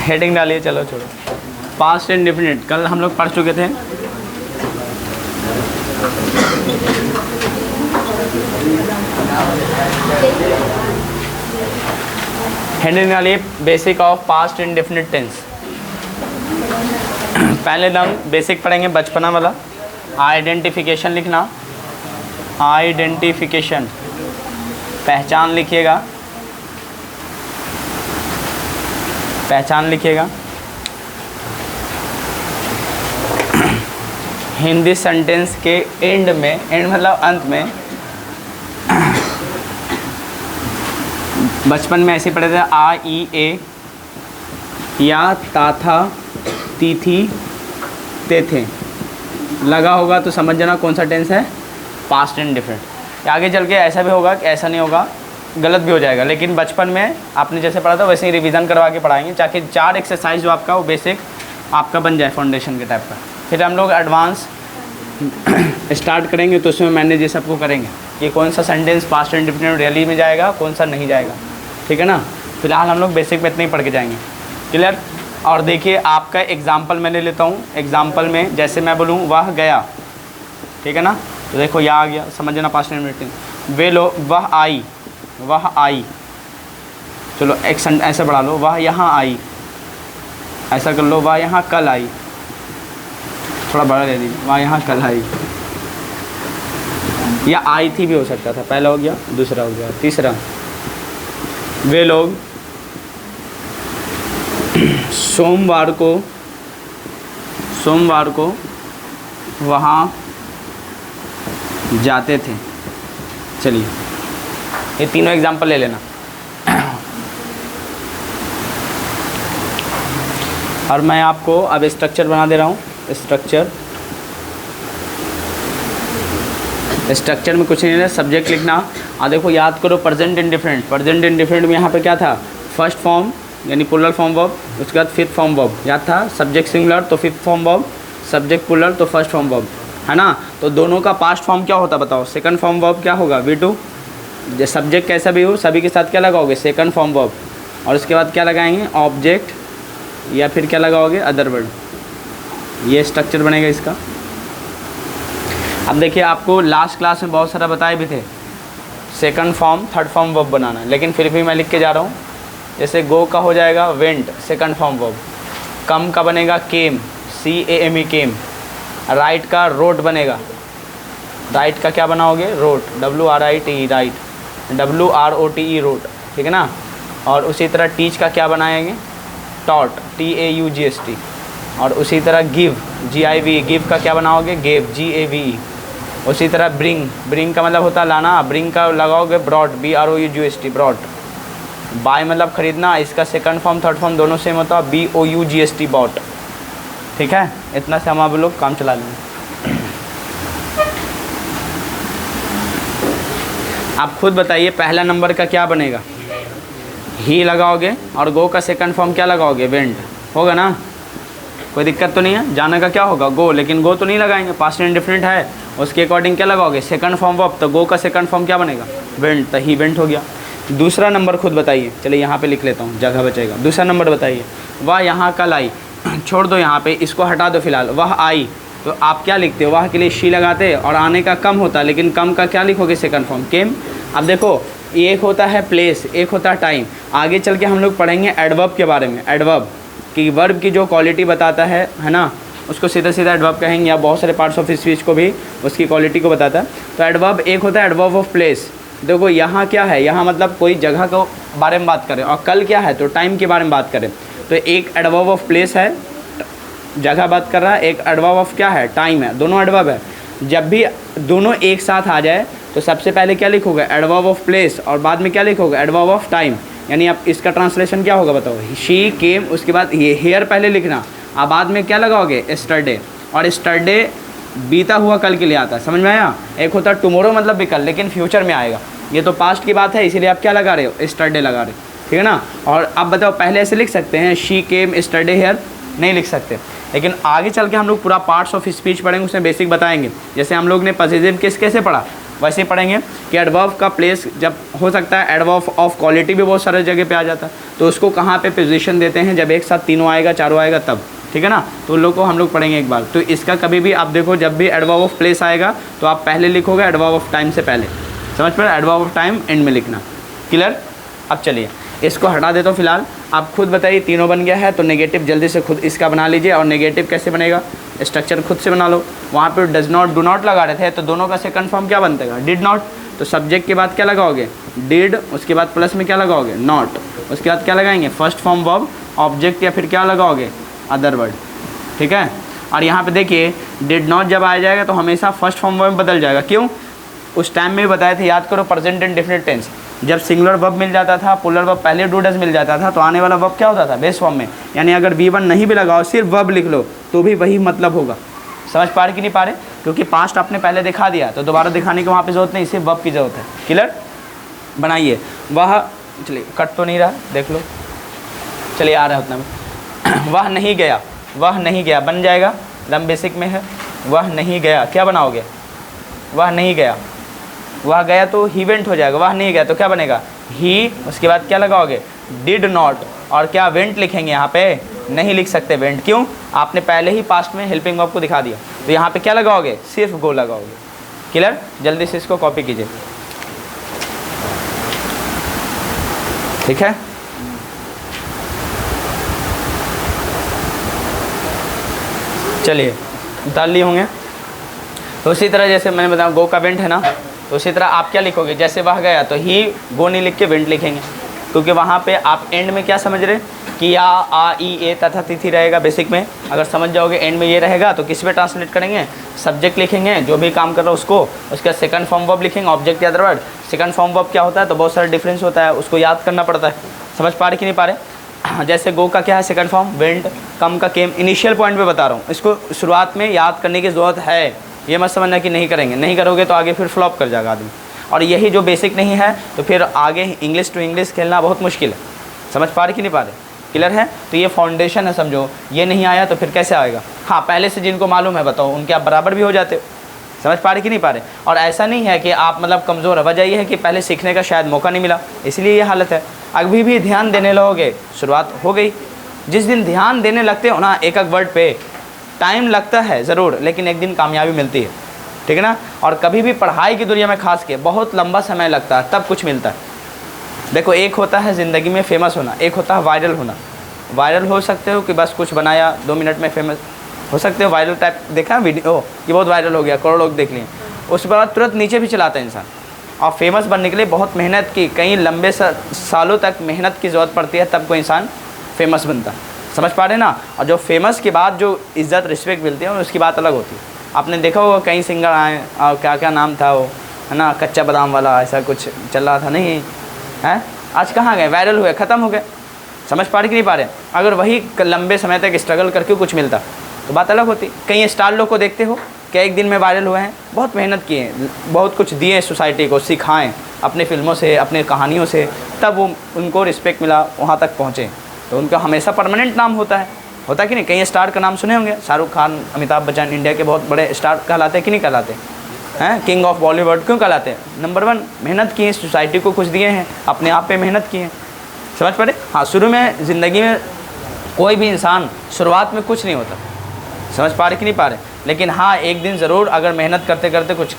Heading डालिए, चलो छोड़ो। पास्ट इंडेफिनिट कल हम लोग पढ़ चुके थे। हेडिंग डालिए basic of past indefinite tense. पहले हम बेसिक पढ़ेंगे बचपना वाला। आइडेंटिफिकेशन लिखना, आइडेंटिफिकेशन पहचान लिखिएगा, पहचान लिखिएगा। हिंदी सेंटेंस के एंड में, एंड मतलब अंत में, बचपन में ऐसे पढ़े थे आ ई ए या ता था ती थी ते थे, लगा होगा तो समझ जाना कौन सा टेंस है, पास्ट इंडेफिनिट। आगे चल के ऐसा भी होगा कि ऐसा नहीं होगा, गलत भी हो जाएगा, लेकिन बचपन में आपने जैसे पढ़ा था वैसे ही रिवीजन करवा के पढ़ाएंगे, ताकि 4 एक्सरसाइज जो आपका वो बेसिक आपका बन जाए फाउंडेशन के टाइप का। फिर हम लोग एडवांस स्टार्ट करेंगे तो उसमें मैंने ये सबको करेंगे कि कौन सा सेंटेंस पास्ट इंडेफिनिट रियली में जाएगा, कौन सा नहीं जाएगा, ठीक है ना। फिलहाल हम लोग बेसिक में इतने ही पढ़ के जाएंगे, क्लियर। और देखिए आपका एग्जाम्पल मैंने लेता हूँ। एग्जाम्पल में जैसे मैं बोलूँ वह गया, ठीक है ना, तो देखो यहाँ आ गया, समझना पास्ट इंडेफिनिट। वे लोग, वह आई, वह आई, चलो एक ऐसे बढ़ा लो, वह यहाँ आई, ऐसा कर लो, वह यहाँ कल आई, थोड़ा बड़ा ले लीजिए, वह यहाँ कल आई, या आई थी भी हो सकता था। पहला हो गया, दूसरा हो गया, तीसरा वे लोग सोमवार को वहाँ जाते थे। चलिए ये तीनों एग्जाम्पल ले लेना। और मैं आपको अब स्ट्रक्चर बना दे रहा हूँ। स्ट्रक्चर में कुछ नहीं है, सब्जेक्ट लिखना। देखो याद करो प्रेजेंट इंडिफरेंट, प्रेजेंट इंडिफरेंट में यहाँ पे क्या था, फर्स्ट फॉर्म यानी प्लूरल फॉर्म वर्ब, उसके बाद फिफ्थ फॉर्म वर्ब, याद था। सब्जेक्ट सिंगुलर तो fifth form verb, subject plural तो फर्स्ट फॉर्म वर्ब, है ना। तो दोनों का पास्ट फॉर्म क्या होता बताओ, सेकंड फॉर्म वर्ब क्या होगा, V2। सब्जेक्ट कैसा भी हो सभी के साथ क्या लगाओगे, सेकंड फॉर्म वर्ब, और उसके बाद क्या लगाएंगे, ऑब्जेक्ट, या फिर क्या लगाओगे, अदर वर्ड। ये स्ट्रक्चर बनेगा इसका। अब देखिए आपको लास्ट क्लास में बहुत सारा बताए भी थे second form third form verb बनाना, लेकिन फिर भी मैं लिख के जा रहा हूँ। जैसे गो का हो जाएगा went, second form verb. Come का बनेगा केम, CAME केम। राइट का रोट बनेगा, राइट का क्या बनाओगे, wrote, WRITE write, WROTE wrote, ठीक है ना। और उसी तरह टीच का क्या बनाएंगे, टॉट, TAUGST। और उसी तरह गिव, GIV, गिव का क्या बनाओगे, गेव, GAVE। उसी तरह ब्रिंग, ब्रिंग का मतलब होता है लाना, ब्रिंग का लगाओगे ब्रॉड, BROUGST ब्रॉड। बाय मतलब खरीदना, इसका सेकंड फॉर्म थर्ड फॉर्म दोनों सेम होता है, BOUGST बॉट, ठीक है। इतना से हम आप लोग काम चला लेंगे। आप खुद बताइए पहला नंबर का क्या बनेगा, ही लगाओगे, और गो का सेकंड फॉर्म क्या लगाओगे, वेंट, होगा ना, कोई दिक्कत तो नहीं है। जाने का क्या होगा, गो, लेकिन गो तो नहीं लगाएंगे, पास्ट इंडेफिनिट है, उसके अकॉर्डिंग क्या लगाओगे, सेकंड फॉर्म वर्ब। तो गो का सेकंड फॉर्म क्या बनेगा, वेंट, तो ही वेंट हो गया। दूसरा नंबर खुद बताइए, चलिए यहाँ पे लिख लेता हूँ, जगह बचेगा। दूसरा नंबर बताइए, वह यहाँ कल आई, छोड़ दो यहाँ पे, इसको हटा दो फिलहाल। वह आई, तो आप क्या लिखते हो, वह के लिए शी लगाते, और आने का कम होता, लेकिन कम का क्या लिखोगे, सेकंड फॉर्म, केम। अब देखो एक होता है प्लेस, एक होता है टाइम। आगे चल के हम लोग पढ़ेंगे एडवर्ब के बारे में, एडवर्ब कि वर्ब की जो क्वालिटी बताता है ना, उसको सीधा सीधा एडवर्ब कहेंगे, या बहुत सारे पार्ट्स ऑफ स्पीच को भी उसकी क्वालिटी को बताता है। तो एडवर्ब एक होता है एडवर्ब ऑफ प्लेस। देखो यहाँ क्या है, यहाँ मतलब कोई जगह के बारे में बात करें, और कल क्या है तो टाइम के बारे में बात करें। तो एक एडवर्ब ऑफ प्लेस है, जगह बात कर रहा है, एक एडवर्ब ऑफ क्या है, टाइम है, दोनों एडवर्ब है। जब भी दोनों एक साथ आ जाए तो सबसे पहले क्या लिखोगे, एडवर्ब ऑफ प्लेस, और बाद में क्या लिखोगे, एडवर्ब ऑफ टाइम। यानी अब इसका ट्रांसलेशन क्या होगा बताओ, शी केम, उसके बाद ये हेयर पहले लिखना, अब बाद में क्या लगाओगे, एस्टरडे। और एस्टरडे बीता हुआ कल के लिए आता है, समझ में आया। एक होता है टुमारो मतलब भी कल, लेकिन फ्यूचर में आएगा, ये तो पास्ट की बात है, इसीलिए आप क्या लगा रहे हो, एस्टरडे लगा रहे हो, ठीक है ना। और अब बताओ पहले ऐसे लिख सकते हैं, शी केम एस्टरडे हेयर, नहीं लिख सकते। लेकिन आगे चल के हम लोग पूरा पार्ट्स ऑफ स्पीच पढ़ेंगे, उसमें बेसिक बताएंगे। जैसे हम लोग ने पॉजिटिव केस कैसे पढ़ा, वैसे ही पढ़ेंगे कि एडवर्ब का प्लेस जब हो सकता है, एडवर्ब ऑफ क्वालिटी भी बहुत सारे जगह पे आ जाता है, तो उसको कहाँ पे पोजीशन देते हैं, जब एक साथ तीनों आएगा चारों आएगा तब, ठीक है ना। तो उन लोग को हम लोग पढ़ेंगे एक बार। तो इसका कभी भी आप देखो, जब भी एडवर्ब ऑफ प्लेस आएगा तो आप पहले लिखोगे एडवर्ब ऑफ टाइम से पहले, समझ पड़े, एडवर्ब ऑफ टाइम एंड में लिखना, क्लियर। अब चलिए इसको हटा देता हूँ फिलहाल, आप खुद बताइए, तीनों बन गया है तो नेगेटिव जल्दी से खुद इसका बना लीजिए। और नेगेटिव कैसे बनेगा, स्ट्रक्चर खुद से बना लो। वहाँ पे डज नॉट डू नॉट लगा रहे थे, तो दोनों का सेकंड फॉर्म क्या बनता है, डिड नॉट। तो सब्जेक्ट के बाद क्या लगाओगे, डिड, उसके बाद प्लस में क्या लगाओगे, नॉट, उसके बाद क्या लगाएंगे, फर्स्ट फॉर्म वर्ब, ऑब्जेक्ट, या फिर क्या लगाओगे, अदर वर्ड, ठीक है। और यहाँ पे देखिए डिड नॉट जब आ जाएगा तो हमेशा फर्स्ट फॉर्म वर्ब बदल जाएगा। क्यों, उस टाइम में बताए थे, याद करो, प्रेजेंट एंड डेफिनेट टेंस, जब सिंगुलर वर्ब मिल जाता था, प्लूरल वर्ब पहले डू डज मिल जाता था, तो आने वाला वर्ब क्या होता था, बेस फॉर्म में। यानी अगर V1 नहीं भी लगाओ, सिर्फ वर्ब लिख लो तो भी वही मतलब होगा। समझ पा रहे कि नहीं पा रहे, क्योंकि पास्ट आपने पहले दिखा दिया तो दोबारा दिखाने की वहाँ पे जरूरत नहीं, सिर्फ वर्ब की जरूरत है। क्लियर, बनाइए। वह, चलिए कट तो नहीं रहा, देख लो, चलिए आ रहा है उतना में। वह नहीं गया, वह नहीं गया बन जाएगा, लम बेसिक में है, वह नहीं गया, क्या बनाओगे, वह नहीं गया, वह गया तो ही वेंट हो जाएगा, वह नहीं गया तो क्या बनेगा, ही, उसके बाद क्या लगाओगे, डिड नॉट, और क्या वेंट लिखेंगे, यहाँ पे नहीं लिख सकते वेंट, क्यों, आपने पहले ही पास्ट में हेल्पिंग वर्ब को दिखा दिया, तो यहाँ पे क्या लगाओगे, सिर्फ गो लगाओगे। क्लियर, जल्दी से इसको कॉपी कीजिए, ठीक है। चलिए उतार लिए होंगे। तो उसी तरह जैसे मैंने बताया गो का वेंट है ना, तो उसी तरह आप क्या लिखोगे, जैसे वह गया तो ही, गो नहीं लिख के वेंट लिखेंगे, क्योंकि वहाँ पे आप एंड में क्या समझ रहे कि या, आ, ई, ए तथा तिथि रहेगा बेसिक में। अगर समझ जाओगे एंड में ये रहेगा तो किस पे ट्रांसलेट करेंगे, सब्जेक्ट लिखेंगे जो भी काम कर रहा है उसको, उसका सेकंड फॉर्म वर्ब लिखेंगे, ऑब्जेक्ट या other word. Second form verb क्या होता है, तो बहुत सारा डिफरेंस होता है, उसको याद करना पड़ता है। समझ पा रहे कि नहीं पा रहे। जैसे गो का क्या है सेकंड फॉर्म, वेंट, कम का केम। इनिशियल पॉइंट पे बता रहा हूँ, इसको शुरुआत में याद करने की ज़रूरत है, ये मत समझना कि नहीं करेंगे, नहीं करोगे तो आगे फिर फ्लॉप कर जाएगा आदमी। और यही जो बेसिक नहीं है तो फिर आगे इंग्लिश टू इंग्लिश खेलना बहुत मुश्किल है। समझ पा रहे कि नहीं पा रहे, क्लियर है। तो ये फाउंडेशन है, समझो, ये नहीं आया तो फिर कैसे आएगा। हाँ, पहले से जिनको मालूम है बताओ, उनके आप बराबर भी हो जाते हो। समझ पा रहे कि नहीं पा रहे। और ऐसा नहीं है कि आप मतलब कमज़ोर है, वजह यह है कि पहले सीखने का शायद मौका नहीं मिला, इसलिए ये हालत है। अभी भी ध्यान देने लगोगे, शुरुआत हो गई। जिस दिन ध्यान देने लगते हो ना एक एक वर्ड पे, टाइम लगता है ज़रूर, लेकिन एक दिन कामयाबी मिलती है, ठीक है ना। और कभी भी पढ़ाई की दुनिया में खास के बहुत लंबा समय लगता है, तब कुछ मिलता है। देखो, एक होता है ज़िंदगी में फेमस होना, एक होता है वायरल होना। वायरल हो सकते हो कि बस कुछ बनाया 2 मिनट में फेमस हो सकते हो, वायरल टाइप देखा वीडियो, ये बहुत वायरल हो गया, करोड़ लोग देख लिए, उसके बाद तुरंत नीचे भी चलाता है इंसान। और फेमस बनने के लिए बहुत मेहनत की, कई लंबे सालों तक मेहनत की ज़रूरत पड़ती है, तब कोई इंसान फेमस बनता है। समझ पा रहे ना। और जो फेमस के बाद जो इज़्ज़त रिस्पेक्ट मिलती है उसकी बात अलग होती है। आपने देखा होगा कई सिंगर आए और क्या क्या नाम था वो, है ना, कच्चा बादाम वाला, ऐसा कुछ चल रहा था, नहीं है, आज कहाँ गए, वायरल हुए, ख़त्म हो गए। समझ पा रहे कि नहीं पा रहे। अगर वही लंबे समय तक स्ट्रगल करके कुछ मिलता तो बात अलग होती। कई स्टार लोग को देखते हो क्या एक दिन में वायरल हुए हैं, बहुत मेहनत किए, बहुत कुछ दिए सोसाइटी को, सिखाएं अपने फिल्मों से, अपने कहानियों से, तब वो उनको रिस्पेक्ट मिला, वहाँ तक पहुँचे, तो उनका हमेशा परमानेंट नाम होता है कि नहीं। कई स्टार का नाम सुने होंगे, शाहरुख खान, अमिताभ बच्चन, इंडिया के बहुत बड़े स्टार कहलाते हैं कि नहीं कहलाते हैं, किंग ऑफ बॉलीवुड क्यों कहलाते हैं, नंबर 1 मेहनत किए, सोसाइटी को कुछ दिए हैं, अपने आप पे मेहनत किए हैं। समझ पड़े। हाँ, शुरू में ज़िंदगी में कोई भी इंसान शुरुआत में कुछ नहीं होता, समझ पा रहे कि नहीं पा रहे, लेकिन हाँ एक दिन ज़रूर अगर मेहनत करते करते कुछ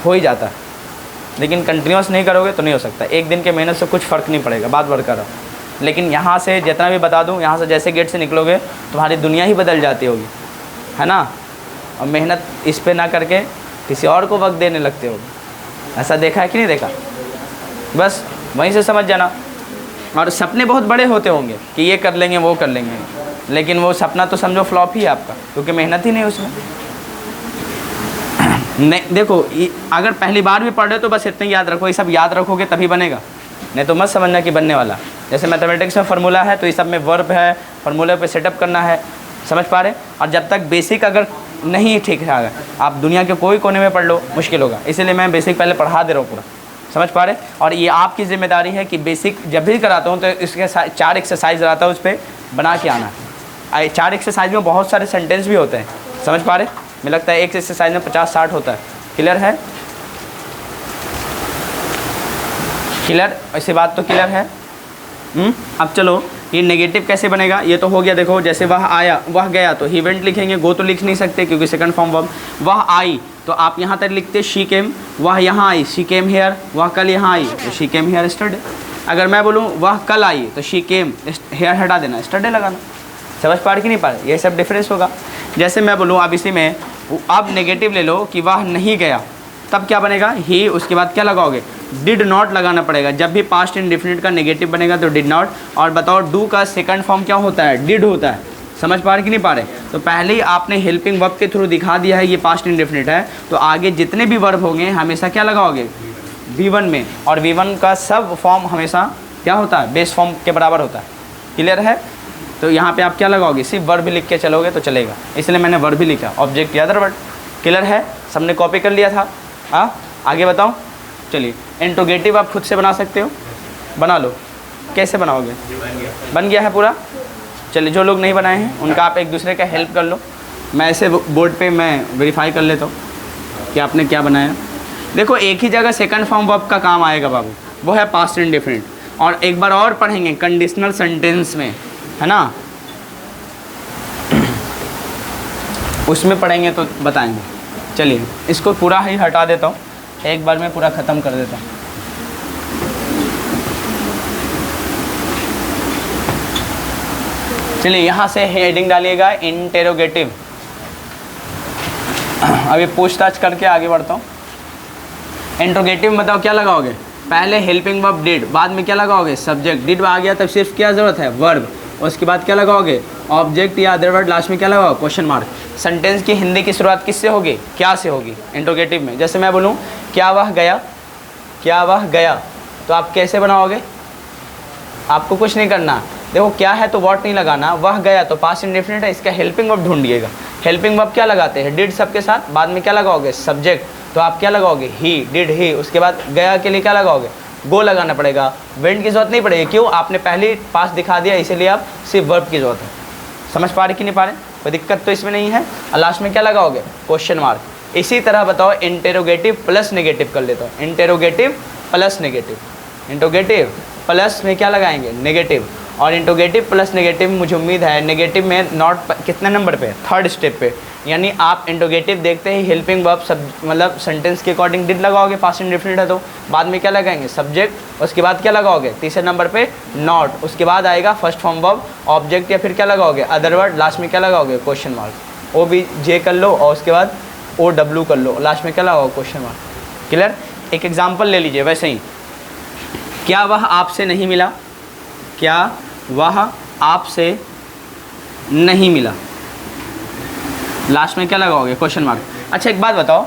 हो ही जाता है, लेकिन कंटिन्यूस नहीं करोगे तो नहीं हो सकता। एक दिन के मेहनत से कुछ फ़र्क नहीं पड़ेगा, बात बढ़कर रहो। लेकिन यहाँ से जितना भी बता दूँ, यहाँ से जैसे गेट से निकलोगे तुम्हारी दुनिया ही बदल जाती होगी, है ना। और मेहनत इस पे ना करके किसी और को वक्त देने लगते हो, ऐसा देखा है कि नहीं देखा, बस वहीं से समझ जाना। और सपने बहुत बड़े होते होंगे कि ये कर लेंगे वो कर लेंगे, लेकिन वो सपना तो समझो फ्लॉप ही है आपका, क्योंकि मेहनत ही नहीं उसमें। नहीं देखो, अगर पहली बार भी पढ़ रहे हो तो बस इतना याद रखो, ये सब याद रखोगे तभी बनेगा, नहीं तो मत समझना कि बनने वाला। जैसे मैथमेटिक्स में फार्मूला है तो ये सब में वर्ब है, फार्मूले पे सेटअप करना है, समझ पा रहे। और जब तक बेसिक अगर नहीं ठीक है, आप दुनिया के कोई कोने में पढ़ लो मुश्किल होगा, इसीलिए मैं बेसिक पहले पढ़ा दे रहा हूँ पूरा, समझ पा रहे। और ये आपकी ज़िम्मेदारी है कि बेसिक जब भी कराता हूँ तो इसके 4 एक्सरसाइज रहता है, उस पर बना के आना है। 4 एक्सरसाइज में बहुत सारे सेंटेंस भी होते हैं, समझ पा रहे। मुझे लगता है एक एक्सरसाइज में 50-60 होता है, क्लियर है। क्लियर, ऐसी बात तो क्लियर है। अब चलो ये नेगेटिव कैसे बनेगा, ये तो हो गया। देखो जैसे वह आया वह गया तो ही वेंट लिखेंगे, गो तो लिख नहीं सकते क्योंकि सेकंड फॉर्म वर्ब। वह आई तो आप यहाँ तक लिखते शी केम, वह यहाँ आई शी केम हेयर, वह कल यहाँ आई तो शी केम हेयर स्टरडे। अगर मैं बोलूँ वह कल आई तो शी केम हेयर हटा देना स्टरडे लगाना। समझ पा रहे कि नहीं पा रहे, ये सब डिफरेंस होगा। जैसे मैं बोलूँ अब इसी में अब नेगेटिव ले लो कि वह नहीं गया, तब क्या बनेगा ही, उसके बाद क्या लगाओगे डिड नॉट लगाना पड़ेगा। जब भी पास्ट इंडेफिनिट का नेगेटिव बनेगा तो डिड नॉट। और बताओ डू का सेकंड फॉर्म क्या होता है, डिड होता है। समझ पा रहे कि नहीं पा रहे, तो पहले ही आपने हेल्पिंग वर्ब के थ्रू दिखा दिया है ये पास्ट इंडेफिनिट है, तो आगे जितने भी वर्ब होंगे हमेशा क्या लगाओगे V1 में, और V1 का सब फॉर्म हमेशा क्या होता है बेस फॉर्म के बराबर होता है। क्लियर है, तो यहाँ पे आप क्या लगाओगे सिर्फ वर्ब भी लिख के चलोगे तो चलेगा, इसलिए मैंने वर्ब भी लिखा, ऑब्जेक्ट या अदर वर्ड। क्लियर है, सबने कॉपी कर लिया था। हाँ आगे बताओ। चलिए इंट्रोगेटिव आप खुद से बना सकते हो, बना लो। कैसे बनाओगे, बन गया है पूरा। चलिए जो लोग नहीं बनाए हैं उनका आप एक दूसरे का हेल्प कर लो, मैं ऐसे बोर्ड पे मैं वेरीफाई कर लेता हूँ कि आपने क्या बनाया। देखो एक ही जगह सेकंड फॉर्म वर्ब का काम आएगा बाबू, वो है पास्ट इंडेफिनिट। और एक बार और पढ़ेंगे कंडीशनल सेंटेंस में, है ना, उसमें पढ़ेंगे तो बताएंगे। चलिए इसको पूरा ही हटा देता हूँ, एक बार में पूरा ख़त्म कर देता हूँ। चलिए यहाँ से हेडिंग डालिएगा इंटेरोगेटिव। अभी पूछताछ करके आगे बढ़ता हूँ। इंट्रोगेटिव में बताओ क्या लगाओगे, पहले हेल्पिंग वर्ब डिड, बाद में क्या लगाओगे सब्जेक्ट। डिड आ गया तब सिर्फ क्या ज़रूरत है वर्ब, उसके बाद क्या लगाओगे ऑब्जेक्ट या अदर वर्ड, लास्ट में क्या लगाओ क्वेश्चन मार्क। सेंटेंस की हिंदी की शुरुआत किससे होगी, क्या से होगी इंट्रोगेटिव में। जैसे मैं बोलूँ क्या वह गया, क्या वह गया, तो आप कैसे बनाओगे, आपको कुछ नहीं करना। देखो क्या है तो व्हाट नहीं लगाना, वह गया तो पास्ट इंडेफिनिट है, इसका हेल्पिंग वर्ब ढूंढिएगा। हेल्पिंग वर्ब क्या लगाते हैं डिड सबके साथ, बाद में क्या लगाओगे सब्जेक्ट, तो आप क्या लगाओगे ही, डिड ही। उसके बाद गया के लिए क्या लगाओगे गो लगाना पड़ेगा, वेंट की जरूरत नहीं पड़ेगी। क्यों, आपने पहले पास दिखा दिया, इसीलिए आप सिर्फ वर्ब की जरूरत है। समझ पा रहे कि नहीं पा रहे, कोई दिक्कत तो इसमें नहीं है। और लास्ट में क्या लगाओगे क्वेश्चन मार्क। इसी तरह बताओ इंटेरोगेटिव प्लस नेगेटिव कर लेता हूँ, interrogative plus negative, interrogative plus में क्या लगाएंगे नेगेटिव। और इंट्रोगेटिव प्लस नेगेटिव मुझे उम्मीद है नेगेटिव में नॉट कितने नंबर पे, थर्ड स्टेप पे, यानी आप इंट्रोगेटिव देखते ही हेल्पिंग वर्ब सब मतलब सेंटेंस के अकॉर्डिंग डिड लगाओगे, पास्ट इंडेफिनिट है तो बाद में क्या लगाएंगे सब्जेक्ट, उसके बाद क्या लगाओगे तीसरे नंबर पे नॉट, उसके बाद आएगा फर्स्ट फॉर्म वर्ब ऑब्जेक्ट या फिर क्या लगाओगे अदर वर्ड, लास्ट में क्या लगाओगे question mark. O B J कर लो और उसके बाद ओ डब्ल्यू कर लो, लास्ट में क्या लगाओगे क्वेश्चन मार्क। क्लियर। एक एग्जाम्पल ले लीजिए वैसे ही, क्या वह आपसे नहीं मिला, क्या वह आपसे नहीं मिला, लास्ट में क्या लगाओगे क्वेश्चन मार्क। अच्छा एक बात बताओ,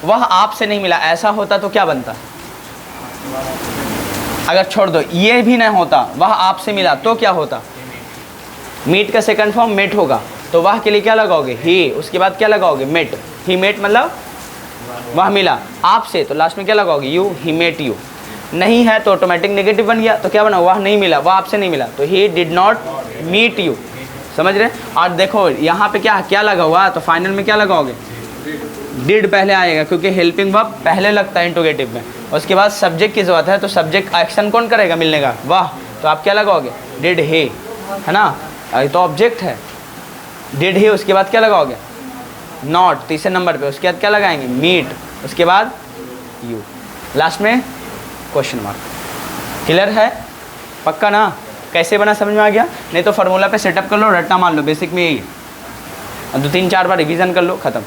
वह आपसे नहीं मिला ऐसा होता तो क्या बनता, अगर छोड़ दो ये भी नहीं होता, वह आपसे मिला तो क्या होता, मीट का सेकंड फॉर्म मेट होगा, तो वह के लिए क्या लगाओगे ही, उसके बाद क्या लगाओगे मेट, ही मेट मतलब वह मिला, आपसे तो लास्ट में क्या लगाओगे यू, ही मेट यू। नहीं है तो ऑटोमेटिक नेगेटिव बन गया, तो क्या बना वह नहीं मिला, वह आपसे नहीं मिला, तो he did not meet you. समझ रहे। और देखो यहाँ पे क्या क्या लगा हुआ, तो फाइनल में क्या लगाओगे डिड पहले आएगा क्योंकि हेल्पिंग वर्ब पहले लगता है इंट्रोगेटिव में, उसके बाद सब्जेक्ट की जरूरत है, तो सब्जेक्ट एक्शन कौन करेगा मिलने का वाह, तो आप क्या लगाओगे डिड ही, है ना, तो ऑब्जेक्ट है डिड ही। उसके बाद क्या लगाओगे नॉट तीसरे नंबर पे, उसके बाद क्या लगाएंगे मीट, उसके बाद यू, लास्ट में क्वेश्चन मार्क। क्लियर है, पक्का ना। कैसे बना समझ में आ गया, नहीं तो फार्मूला पे सेटअप कर लो, रट्टा मान लो, बेसिक में यही है, 2-3-4 बार रिवीजन कर लो, ख़त्म।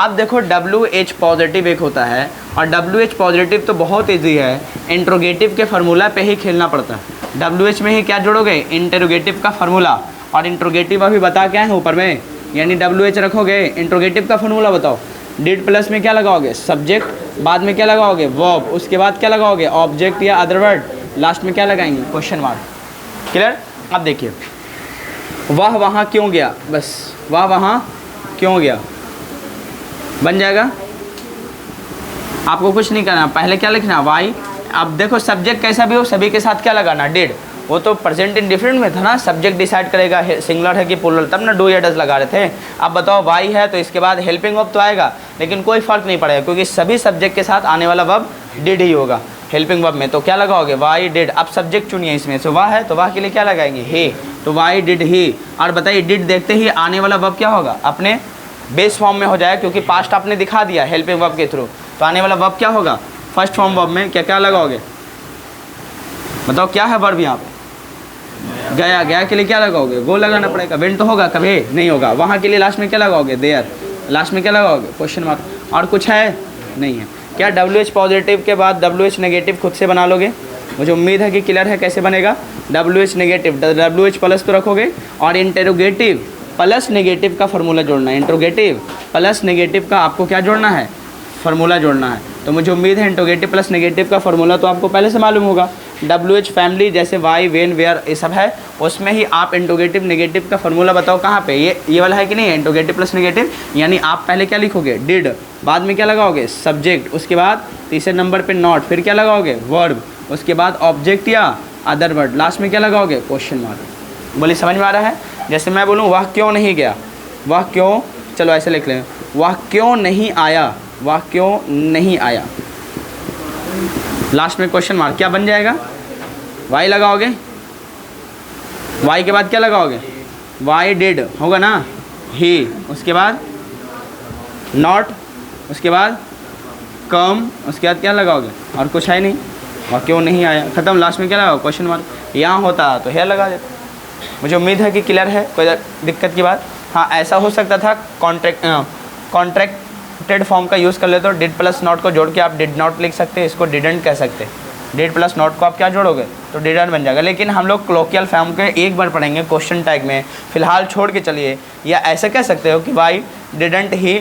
अब देखो WH पॉजिटिव एक होता है, और WH पॉजिटिव तो बहुत ईजी है, इंट्रोगेटिव के फार्मूला पे ही खेलना पड़ता है। WH में ही क्या जोड़ोगे इंट्रोगेटिव का फार्मूला, और इंट्रोगेटिव अभी बता क्या है ऊपर में, यानी WH रखोगे, इंट्रोगेटिव का फार्मूला बताओ, डिड प्लस में क्या लगाओगे सब्जेक्ट, बाद में क्या लगाओगे वर्ब, उसके बाद क्या लगाओगे ऑब्जेक्ट या अदर वर्ड, लास्ट में क्या लगाएंगे क्वेश्चन मार्क। क्लियर। अब देखिए वह वहाँ क्यों गया, बस वह वहाँ क्यों गया बन जाएगा, आपको कुछ नहीं करना, पहले क्या लिखना वाई। अब देखो सब्जेक्ट कैसा भी हो सभी के साथ क्या लगाना डिड, वो तो प्रेजेंट इंडिफरेंट में था ना, सब्जेक्ट डिसाइड करेगा सिंगुलर है कि प्लूरल, तब ना डू या डज लगा रहे थे। अब बताओ वाई है तो इसके बाद हेल्पिंग वर्ब तो आएगा, लेकिन कोई फर्क नहीं पड़ेगा क्योंकि सभी सब्जेक्ट के साथ आने वाला वर्ब डिड ही होगा। हेल्पिंग वर्ब में, तो क्या लगाओगे वाई डिड। अब सब्जेक्ट चुनिए इसमें से, वाह है तो वाह के लिए क्या लगाएंगे हे, तो वाई डिड ही। और बताइए डिड देखते ही आने वाला वर्ब क्या होगा, अपने बेस फॉर्म में हो जाए, क्योंकि पास्ट आपने दिखा दिया हेल्पिंग वर्ब के थ्रू, तो आने वाला वर्ब क्या होगा फर्स्ट फॉर्म वर्ब में। क्या क्या लगाओगे बताओ, क्या है वर्ब यहाँ पे, गया, गया के लिए क्या लगाओगे गो लगाना पड़ेगा, वेंट तो होगा कभी नहीं होगा। वहाँ के लिए लास्ट में क्या लगाओगे देयर, लास्ट में क्या लगाओगे क्वेश्चन मार्क। और कुछ है नहीं है। क्या WH पॉजिटिव के बाद WH नेगेटिव खुद से बना लोगे, मुझे उम्मीद है कि क्लियर है कैसे बनेगा। WH नेगेटिव WH प्लस तो रखोगे, और इंटेरोगेटिव प्लस नेगेटिव का फार्मूला जोड़ना है, इंट्रोगेटिव प्लस नेगेटिव का आपको क्या जोड़ना है फार्मूला जोड़ना है। तो मुझे उम्मीद है इंट्रोगेटिव प्लस नेगेटिव का फार्मूला तो आपको पहले से मालूम होगा। WH फैमिली जैसे वाई वेन वेयर ये सब है, उसमें ही आप इंट्रोगेटिव नेगेटिव का फार्मूला बताओ कहाँ पे, ये वाला है कि नहीं है इंट्रोगेटिव प्लस नेगेटिव। यानी आप पहले क्या लिखोगे डिड, बाद में क्या लगाओगे सब्जेक्ट, उसके बाद तीसरे नंबर पे नॉट, फिर क्या लगाओगे वर्ब, उसके बाद ऑब्जेक्ट या अदर वर्ड, लास्ट में क्या लगाओगे क्वेश्चन मार्क। बोलिए समझ में आ रहा है। जैसे मैं बोलूँ वह क्यों नहीं गया, वह क्यों, चलो ऐसे लिख लें, वह क्यों नहीं आया, वह क्यों नहीं आया, लास्ट में क्वेश्चन मार्क, क्या बन जाएगा वाई लगाओगे, वाई के बाद क्या लगाओगे वाई डिड होगा ना ही, उसके बाद नॉट, उसके बाद कम, उसके बाद क्या लगाओगे और कुछ है नहीं, वह क्यों नहीं आया, ख़त्म, लास्ट में क्या लगाओ क्वेश्चन मार्क। यहाँ होता तो हेयर लगा देते। मुझे उम्मीद है कि क्लियर है, कोई दिक्कत की बात। हाँ ऐसा हो सकता था कॉन्ट्रैक्टेड फॉर्म का यूज़ कर लेते हो, डिड प्लस नॉट को जोड़ के आप डिड नॉट लिख सकते हैं, इसको डिडंट कह सकते हैं। डिड प्लस नॉट को आप क्या जोड़ोगे तो डिडंट बन जाएगा। लेकिन हम लोग क्लोकियल फॉर्म के एक बार पढ़ेंगे क्वेश्चन टैग में, फिलहाल छोड़ के चलिए। या ऐसे कह सकते हो कि why didn't he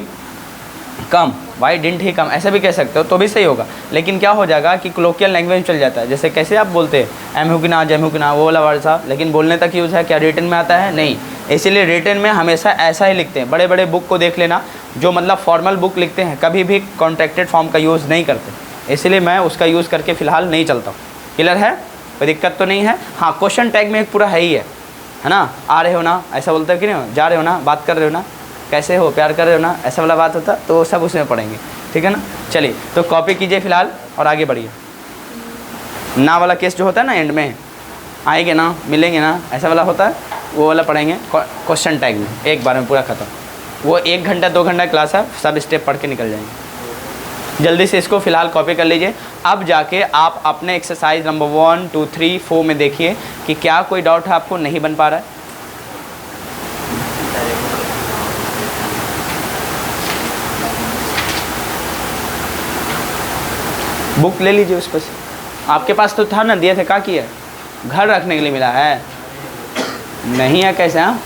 come, why didn't he come, ऐसा भी कह सकते हो तो भी सही होगा। लेकिन क्या हो जाएगा कि क्लोकियल लैंग्वेज चल जाता है, जैसे कैसे आप बोलते हैं एम हुकना जम हुकना वो वाला वर्ड था, लेकिन बोलने तक यूज़ है, क्या रिटन में आता है नहीं। इसीलिए रिटन में हमेशा ऐसा ही लिखते हैं। बड़े बड़े बुक को देख लेना, जो मतलब फॉर्मल बुक लिखते हैं कभी भी कॉन्ट्रैक्टेड फॉर्म का यूज़ नहीं करते, इसलिए मैं उसका यूज़ करके फ़िलहाल नहीं चलता हूँ। क्लियर है, कोई दिक्कत तो नहीं है। हाँ क्वेश्चन टैग में एक पूरा है ही है ना, आ रहे हो ना ऐसा बोलते हो कि नहीं, जा रहे हो ना, बात कर रहे हो ना, कैसे हो, प्यार कर रहे हो ना, ऐसा वाला बात होता तो सब उसमें पढ़ेंगे, ठीक है ना। चलिए तो कॉपी कीजिए फ़िलहाल और आगे बढ़िए। ना वाला केस जो होता है ना एंड में आएंगे ना, मिलेंगे ना, ऐसा वाला होता है, वो वाला पढ़ेंगे क्वेश्चन टैग में, एक बार में पूरा ख़त्म। वो 1 घंटा 2 घंटा क्लास है, सब स्टेप पढ़ के निकल जाएंगे। जल्दी से इसको फ़िलहाल कॉपी कर लीजिए। अब जाके आप अपने एक्सरसाइज नंबर 1, 2, 3, 4 में देखिए कि क्या कोई डाउट है आपको नहीं बन पा रहा है। बुक ले लीजिए उस पर से, आपके पास तो था ना, दिए थे, क्या किया, घर रखने के लिए मिला है, नहीं है कैसे। हाँ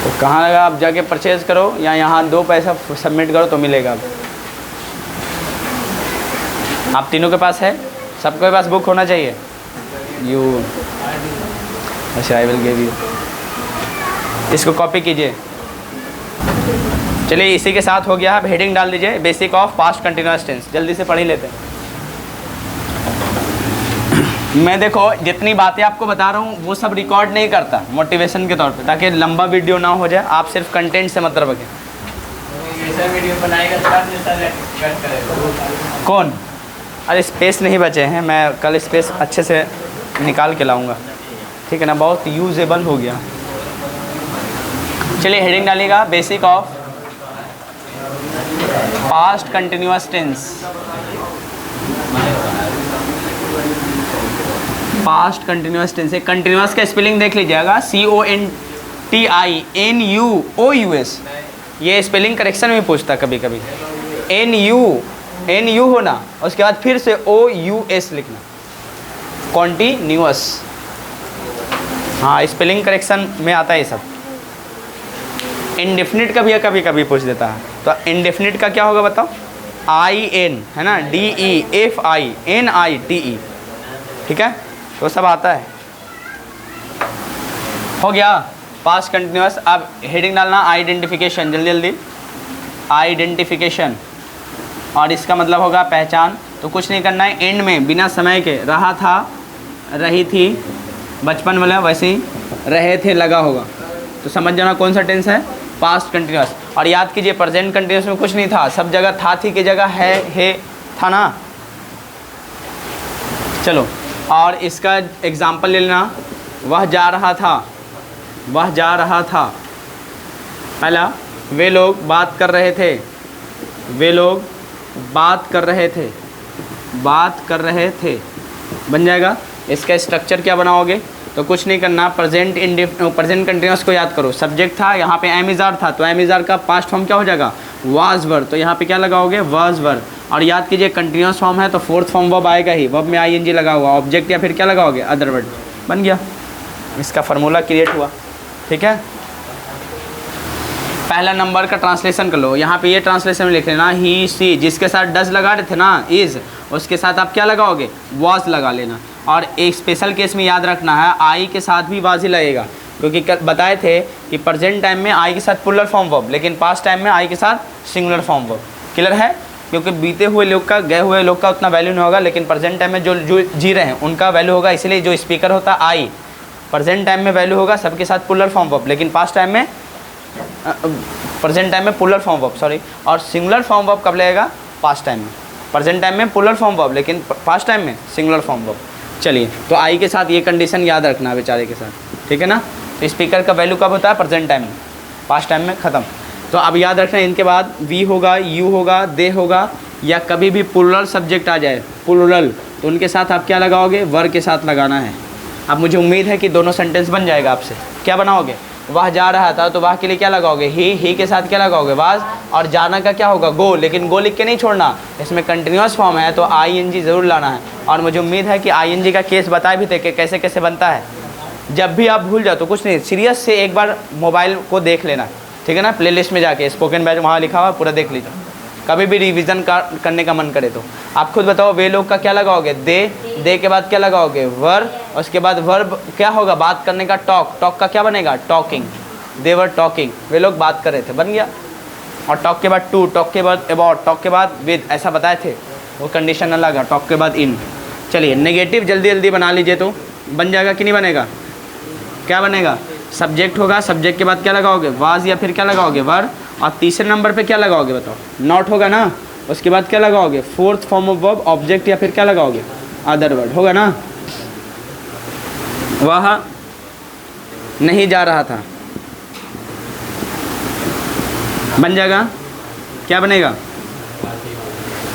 तो कहाँ लगा, आप जाके परचेज़ करो या यहाँ 2 पैसा सबमिट करो तो मिलेगा। आप तीनों के पास है, सबके पास बुक होना चाहिए। यू अच्छा आई विल गिव यू, इसको कॉपी कीजिए। चलिए इसी के साथ हो गया। आप हेडिंग डाल दीजिए basic of past continuous tense, जल्दी से पढ़ ही लेते हैं। मैं देखो जितनी बातें आपको बता रहा हूँ वो सब रिकॉर्ड नहीं करता मोटिवेशन के तौर पे, ताकि लंबा वीडियो ना हो जाए, आप सिर्फ कंटेंट से मतलब रखें। ऐसा वीडियो बनाएगा तो आप जैसा कट करेगा कौन, अरे स्पेस नहीं बचे हैं, मैं कल स्पेस अच्छे से निकाल के लाऊंगा, ठीक है ना, बहुत यूजेबल हो गया। चलिए हेडिंग डालिएगा basic of past continuous tense. Past continuous tense, continuous का स्पेलिंग देख लीजिएगा, CONTINUOUS। ये स्पेलिंग करेक्शन में पूछता कभी कभी, NU होना, उसके बाद फिर से OUS लिखना, कॉन्टिन्यूअस। हाँ स्पेलिंग करेक्शन में आता है ये सब। इंडेफिनिट का भी कभी कभी पूछ देता है, तो इंडेफिनिट का क्या होगा बताओ, IN है ना, DEFINITE, ठीक है, तो सब आता है। हो गया पास्ट कंटिन्यूअस। अब हेडिंग डालना आइडेंटिफिकेशन, जल्दी जल्दी, आइडेंटिफिकेशन, और इसका मतलब होगा पहचान। तो कुछ नहीं करना है, एंड में बिना समय के रहा था, रही थी, बचपन वाला वैसे ही रहे थे लगा होगा, तो समझ जाना कौन सा टेंस है, पास्ट कंटिन्यूअस। और याद कीजिए प्रेजेंट कंटिन्यूस में कुछ नहीं था, सब जगह था थी की जगह है था ना। चलो और इसका एग्जाम्पल ले लेना, वह जा रहा था, वह जा रहा था। पहला वे लोग बात कर रहे थे, वे लोग बात कर रहे थे, बात कर रहे थे बन जाएगा। इसका स्ट्रक्चर क्या बनाओगे, तो कुछ नहीं करना, प्रेजेंट कंटिन्यूस को याद करो। सब्जेक्ट था, यहाँ पे एम इज़ आर था, तो एम इज़ आर का पास्ट फॉर्म क्या हो जाएगा, वाज वर, तो यहाँ पे क्या लगाओगे, वाज वर। और याद कीजिए कंटिन्यूस फॉर्म है तो फोर्थ फॉर्म वर्ब आएगा ही, वर्ब में आईएनजी लगा हुआ, ऑब्जेक्ट या फिर क्या लगाओगे, अदर वर्ड। बन गया, इसका फार्मूला क्रिएट हुआ। ठीक है, पहला नंबर का ट्रांसलेशन कर लो। यहाँ पे ये ट्रांसलेशन में लिख लेना, ही सी, जिसके साथ डज लगा रहे थे ना, इज़, उसके साथ आप क्या लगाओगे, वाज लगा लेना। और एक स्पेशल केस में याद रखना है, आई के साथ भी वाज ही लगेगा, क्योंकि बताए थे कि प्रेजेंट टाइम में आई के साथ प्लूरल फॉर्म वर्ब, लेकिन पास्ट टाइम में आई के साथ सिंगुलर फॉर्म वर्ब। क्लियर है, क्योंकि बीते हुए लोग का, गए हुए लोग का उतना वैल्यू नहीं होगा, लेकिन प्रेजेंट टाइम में जो जी रहे हैं उनका वैल्यू होगा। इसलिए जो स्पीकर होता है आई, प्रेजेंट टाइम में वैल्यू होगा सबके साथ प्लूरल फॉर्म वर्ब, लेकिन पास्ट टाइम में प्रेजेंट टाइम में प्लूरल फॉर्म वर्ब, सॉरी, और सिंगुलर फॉर्म वर्ब कब लगेगा, पास्ट टाइम में। प्रेजेंट टाइम में प्लूरल फॉर्म वर्ब, लेकिन पास्ट टाइम में सिंगुलर फॉर्म वर्ब। चलिए, तो आई के साथ ये कंडीशन याद रखना है बेचारे के साथ, ठीक है ना। तो स्पीकर का वैल्यू कब होता है, प्रेजेंट टाइम में, पास्ट टाइम में ख़त्म। तो अब याद रखना, इनके बाद वी होगा, यू होगा, दे होगा, या कभी भी प्लूरल सब्जेक्ट आ जाए, प्लूरल, तो उनके साथ आप क्या लगाओगे, वर के साथ लगाना है। अब मुझे उम्मीद है कि दोनों सेंटेंस बन जाएगा आपसे। क्या बनाओगे, वह जा रहा था, तो वह के लिए क्या लगाओगे, ही के साथ क्या लगाओगे, वाज, और जाना का क्या होगा, गो, लेकिन गो लिख के नहीं छोड़ना, इसमें कंटिन्यूस फॉर्म है तो आईएनजी ज़रूर लाना है। और मुझे उम्मीद है कि आईएनजी का केस बताए भी थे कि कैसे कैसे बनता है। जब भी आप भूल जाओ तो कुछ नहीं, सीरियस से एक बार मोबाइल को देख लेना, ठीक है ना, प्लेलिस्ट में जाके स्पोकन बैच वहाँ लिखा हुआ पूरा देख लीजिए, कभी भी रिवीजन करने का मन करे तो। आप खुद बताओ, वे लोग का क्या लगाओगे, दे के बाद क्या लगाओगे, वर, उसके बाद वर्ब क्या होगा, बात करने का, टॉक, टॉक का क्या बनेगा, टॉकिंग, दे वर टॉकिंग, वे लोग बात कर रहे थे, बन गया। और टॉक के बाद टू, टॉक के बाद अबाउट, टॉक के बाद विद, ऐसा बताए थे, वो कंडीशन अलग है, टॉक के बाद इन। चलिए, नेगेटिव जल्दी जल्दी बना लीजिए, तो बन जाएगा कि नहीं बनेगा, क्या बनेगा, सब्जेक्ट होगा, सब्जेक्ट के बाद क्या लगाओगे, वाज, या फिर क्या लगाओगे, वर, और तीसरे नंबर पे क्या लगाओगे बताओ, नॉट होगा ना, उसके बाद क्या लगाओगे, fourth form of verb, object, या फिर क्या लगाओगे, अदर वर्ड, होगा ना। वह नहीं जा रहा था, बन जाएगा, क्या बनेगा,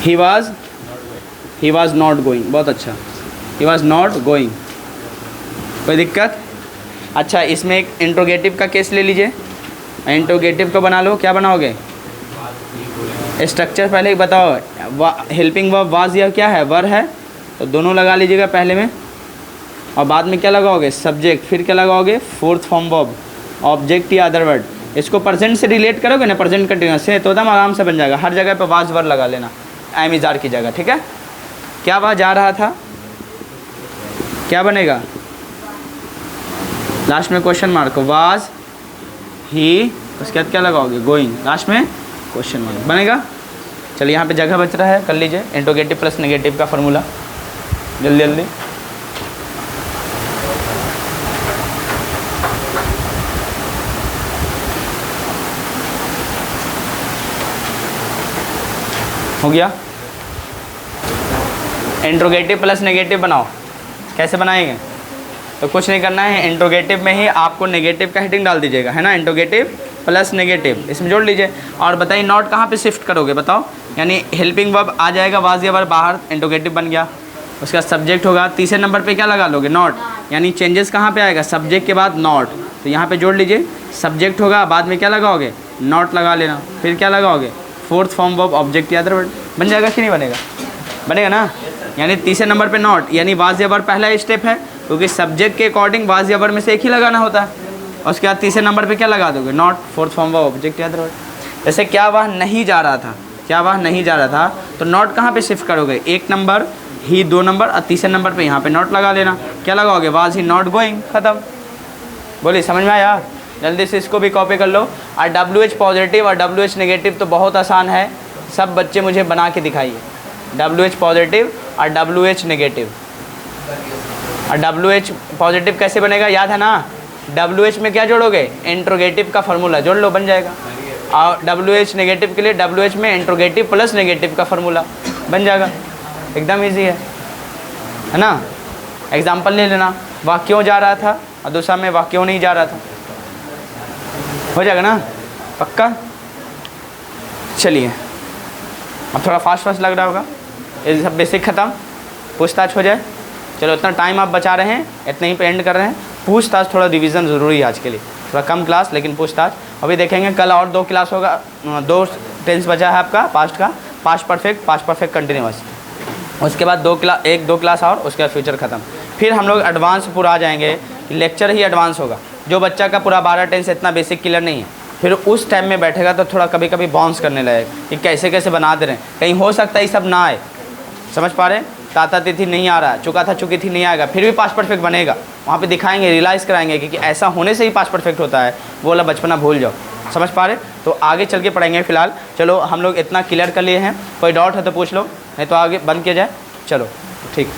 ही वॉज नॉट गोइंग, बहुत अच्छा, ही वॉज नॉट गोइंग, कोई दिक्कत। अच्छा, इसमें एक इंट्रोगेटिव का केस ले लीजिए, इंट्रोगेटिव को बना लो, क्या बनाओगे, स्ट्रक्चर पहले ही बताओ, हेल्पिंग वर्ब वाज या क्या है, वर है, तो दोनों लगा लीजिएगा पहले में, और बाद में क्या लगाओगे, सब्जेक्ट, फिर क्या लगाओगे, फोर्थ फॉर्म वर्ब, ऑब्जेक्ट या अदर वर्ड। इसको प्रेजेंट से रिलेट करोगे ना, प्रेजेंट कंटिन्यूस से, तो एकदम आराम से बन जाएगा। हर जगह पे वाज वर लगा लेना, एम इज़ आर की जगह, ठीक है। क्या वह जा रहा था, क्या बनेगा, लास्ट में क्वेश्चन मार्क, वाज ही, उसके बाद क्या लगाओगे, गोइंग, लास्ट में क्वेश्चन मार्क बनेगा। चलिए, यहाँ पे जगह बच रहा है, कर लीजिए इंट्रोगेटिव प्लस नेगेटिव का फार्मूला, जल्दी जल्दी। हो गया, इंट्रोगेटिव प्लस नेगेटिव बनाओ। कैसे बनाएंगे, तो कुछ नहीं करना है, इंट्रोगेटिव में ही आपको नेगेटिव का हेडिंग डाल दीजिएगा, है ना, इंट्रोगेटिव प्लस नेगेटिव, इसमें जोड़ लीजिए। और बताइए नॉट कहाँ पे शिफ्ट करोगे बताओ, यानी हेल्पिंग वर्ब आ जाएगा, वाज या वर्ब बाहर, इंट्रोगेटिव बन गया, उसका सब्जेक्ट होगा, तीसरे नंबर पे क्या लगा लोगे, नॉट, यानी चेंजेस कहाँ पे आएगा, सब्जेक्ट के बाद नॉट, तो यहाँ पे जोड़ लीजिए, सब्जेक्ट होगा, बाद में क्या लगाओगे, नॉट लगा लेना, फिर क्या लगाओगे, फोर्थ फॉर्म वर्ब, ऑब्जेक्ट या अदर वर्ड। बन जाएगा कि नहीं बनेगा, बनेगा ना। यानी तीसरे नंबर पे नॉट, यानी वाज या वर्ब पहला स्टेप है, क्योंकि सब्जेक्ट के अकॉर्डिंग वाज या वर्ब में से एक ही लगाना होता है, और उसके बाद तीसरे नंबर पे क्या लगा दोगे, not, fourth form verb, object या अदर वर्ड। जैसे क्या वह नहीं जा रहा था, क्या वह नहीं जा रहा था, तो नॉट कहाँ पे शिफ्ट करोगे, एक नंबर, ही 2 नंबर, और तीसरे नंबर पे यहाँ पे नॉट लगा लेना, क्या लगाओगे, वाज ही नॉट गोइंग, ख़त्म। बोलिए, समझ में आया, जल्दी से इसको भी कॉपी कर लो। और WH पॉजिटिव और WH नेगेटिव तो बहुत आसान है, सब बच्चे मुझे बना के दिखाइए, WH पॉजिटिव और WH नेगेटिव। और WH पॉजिटिव कैसे बनेगा, याद है ना, WH में क्या जोड़ोगे, इंट्रोगेटिव का फार्मूला जोड़ लो, बन जाएगा। और WH नेगेटिव के लिए WH में इंट्रोगेटिव प्लस नेगेटिव का फार्मूला बन जाएगा, एकदम इजी है ना। एग्जाम्पल ले लेना, वह क्यों जा रहा था और दूसरा में वह क्यों नहीं जा रहा था, हो जाएगा ना, पक्का। चलिए अब थोड़ा फास्ट लग रहा होगा, ये सब बेसिक ख़त्म, पूछताछ हो जाए। चलो इतना टाइम आप बचा रहे हैं, इतने ही पे एंड कर रहे हैं। पूछताछ थोड़ा रिवीजन ज़रूरी है आज के लिए, थोड़ा कम क्लास लेकिन पूछताछ अभी देखेंगे। कल और 2 क्लास होगा, 2 टेंस बचा है आपका पास्ट का, पास्ट परफेक्ट कंटिन्यूअस। उसके बाद 2 क्लास और, उसके बाद फ्यूचर ख़त्म। फिर हम लोग एडवांस पूरा आ जाएंगे, लेक्चर ही एडवांस होगा। जो बच्चा का पूरा 12 टेंस इतना बेसिक क्लियर नहीं है, फिर उस टाइम में बैठेगा तो थोड़ा कभी कभी बाउंस करने लगेगा कि कैसे कैसे बना दे रहे हैं, कहीं हो सकता है ये सब ना आए, समझ पा रहे हैं। ताता तिथि नहीं आ रहा, चुका था चुकी थी नहीं आएगा, फिर भी पास्ट परफेक्ट बनेगा। वहाँ पे दिखाएंगे, रियलाइज़ कराएंगे कि ऐसा होने से ही पास्ट परफेक्ट होता है, वो वाला बचपना भूल जाओ, समझ पा रहे। तो आगे चल के पढ़ेंगे। फिलहाल चलो हम लोग इतना क्लियर कर लिए हैं, कोई डाउट है तो पूछ लो, नहीं तो आगे बंद किया जाए। चलो ठीक।